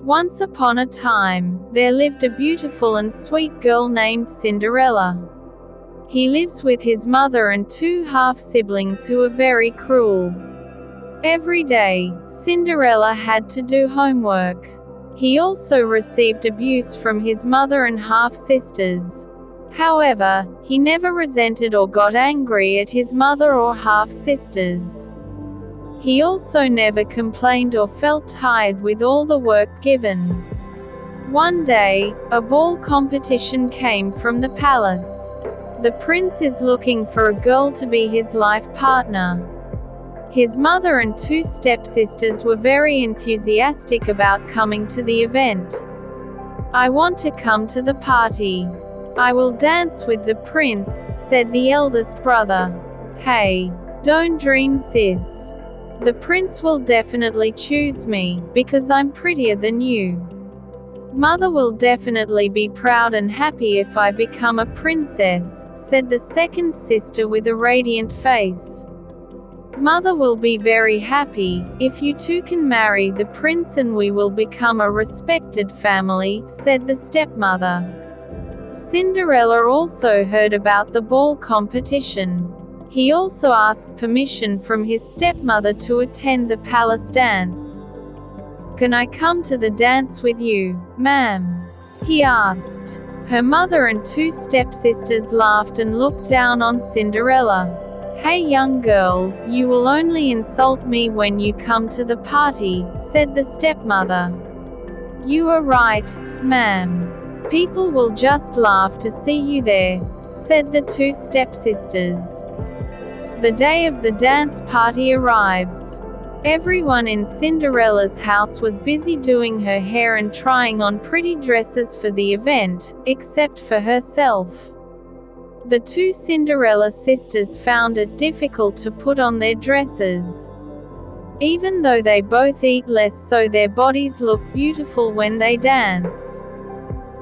Once upon a time, there lived a beautiful and sweet girl named Cinderella. He lives with his mother and two half-siblings who are very cruel. Every day, Cinderella had to do homework. He also received abuse from his mother and half-sisters. However, he never resented or got angry at his mother or half-sisters. He also never complained or felt tired with all the work given. One day, a ball competition came from the palace. The prince is looking for a girl to be his life partner. His mother and two stepsisters were very enthusiastic about coming to the event. "I want to come to the party. I will dance with the prince," said the eldest brother. "Hey, don't dream, sis. The prince will definitely choose me, because I'm prettier than you. Mother will definitely be proud and happy if I become a princess," said the second sister with a radiant face. "Mother will be very happy if you two can marry the prince and we will become a respected family," said the stepmother. Cinderella also heard about the ball competition. He also asked permission from his stepmother to attend the palace dance. "Can I come to the dance with you, ma'am?" he asked. Her mother and two stepsisters laughed and looked down on Cinderella. "Hey young girl, you will only insult me when you come to the party," said the stepmother. "You are right, ma'am. People will just laugh to see you there," said the two stepsisters. The day of the dance party arrives. Everyone in Cinderella's house was busy doing her hair and trying on pretty dresses for the event, except for herself. The two Cinderella sisters found it difficult to put on their dresses. Even though they both eat less, so their bodies look beautiful when they dance.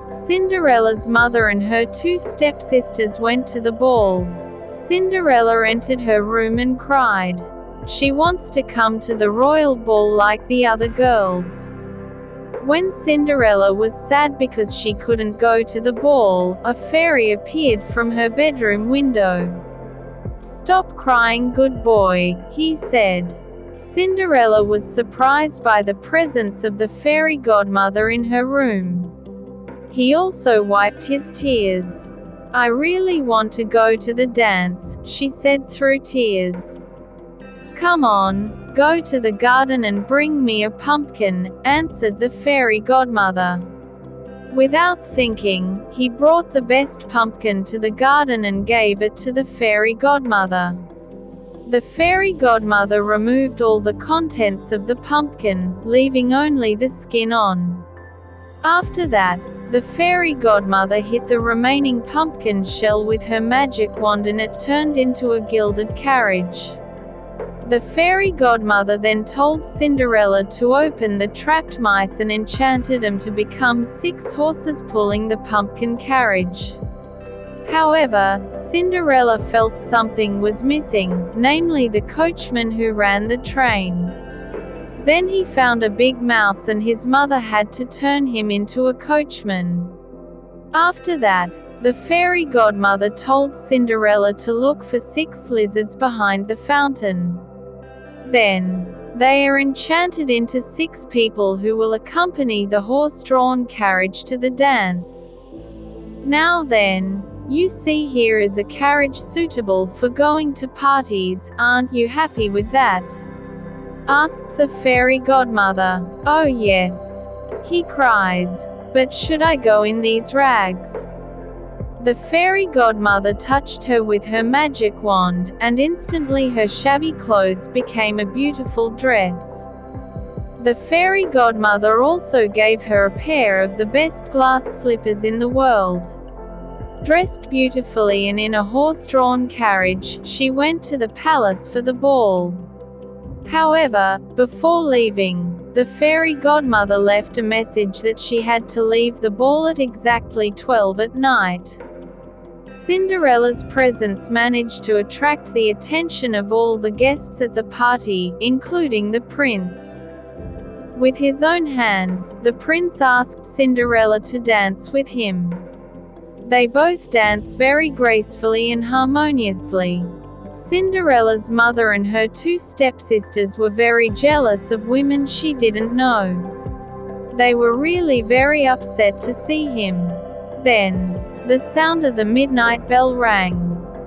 Cinderella's mother and her two stepsisters went to the ball. Cinderella entered her room and cried. She wants to come to the royal ball like the other girls. When Cinderella was sad because she couldn't go to the ball, a fairy appeared from her bedroom window. "Stop crying, good boy," he said. Cinderella was surprised by the presence of the fairy godmother in her room. He also wiped his tears. "I really want to go to the dance," she said through tears. "Come on, go to the garden and bring me a pumpkin," answered the fairy godmother. Without thinking, he brought the best pumpkin to the garden and gave it to the fairy godmother. The fairy godmother removed all the contents of the pumpkin, leaving only the skin on. After that, the fairy godmother hit the remaining pumpkin shell with her magic wand and it turned into a gilded carriage. The fairy godmother then told Cinderella to open the trapped mice and enchanted them to become 6 horses pulling the pumpkin carriage. However, Cinderella felt something was missing, namely the coachman who ran the train. Then he found a big mouse and his mother had to turn him into a coachman. After that, the fairy godmother told Cinderella to look for 6 lizards behind the fountain. Then, they are enchanted into 6 people who will accompany the horse-drawn carriage to the dance. Now then, you see here is a carriage suitable for going to parties, aren't you happy with that? Asked the fairy godmother. "Oh yes," he cries, "but should I go in these rags?" The fairy godmother touched her with her magic wand, and instantly her shabby clothes became a beautiful dress. The fairy godmother also gave her a pair of the best glass slippers in the world. Dressed beautifully and in a horse-drawn carriage, she went to the palace for the ball. However, before leaving, the fairy godmother left a message that she had to leave the ball at exactly 12 at night. Cinderella's presence managed to attract the attention of all the guests at the party, including the prince. With his own hands, the prince asked Cinderella to dance with him. They both danced very gracefully and harmoniously. Cinderella's mother and her two stepsisters were very jealous of women she didn't know. They were really very upset to see him. Then, the sound of the midnight bell rang.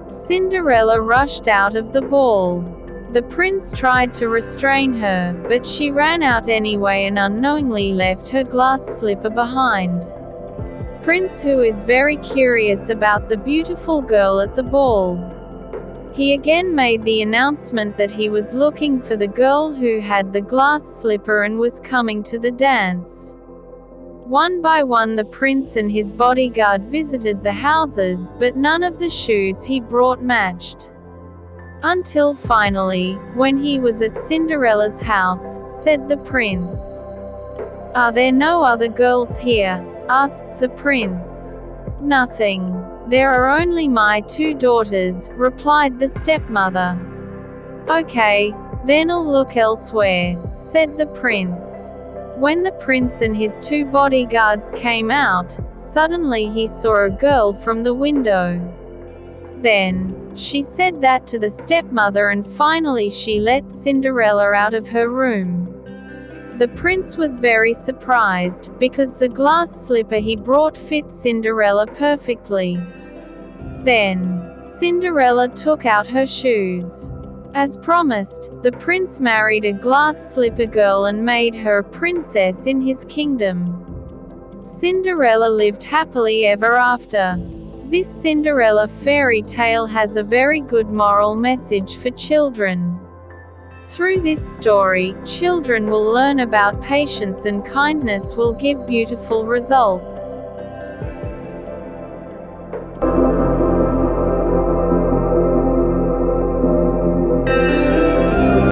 Cinderella rushed out of the ball. The prince tried to restrain her, but she ran out anyway and unknowingly left her glass slipper behind. Prince, who is very curious about the beautiful girl at the ball. He again made the announcement that he was looking for the girl who had the glass slipper and was coming to the dance. One by one the prince and his bodyguard visited the houses, but none of the shoes he brought matched. Until finally, when he was at Cinderella's house, said the prince. "Are there no other girls here?" asked the prince. "Nothing. There are only my two daughters," replied the stepmother. "Okay, then I'll look elsewhere," said the prince. When the prince and his two bodyguards came out, suddenly he saw a girl from the window. Then, she said that to the stepmother and finally she let Cinderella out of her room. The prince was very surprised, because the glass slipper he brought fit Cinderella perfectly. Then, Cinderella took out her shoes. As promised, the prince married a glass slipper girl and made her a princess in his kingdom. Cinderella lived happily ever after. This Cinderella fairy tale has a very good moral message for children. Through this story, children will learn about patience and kindness will give beautiful results.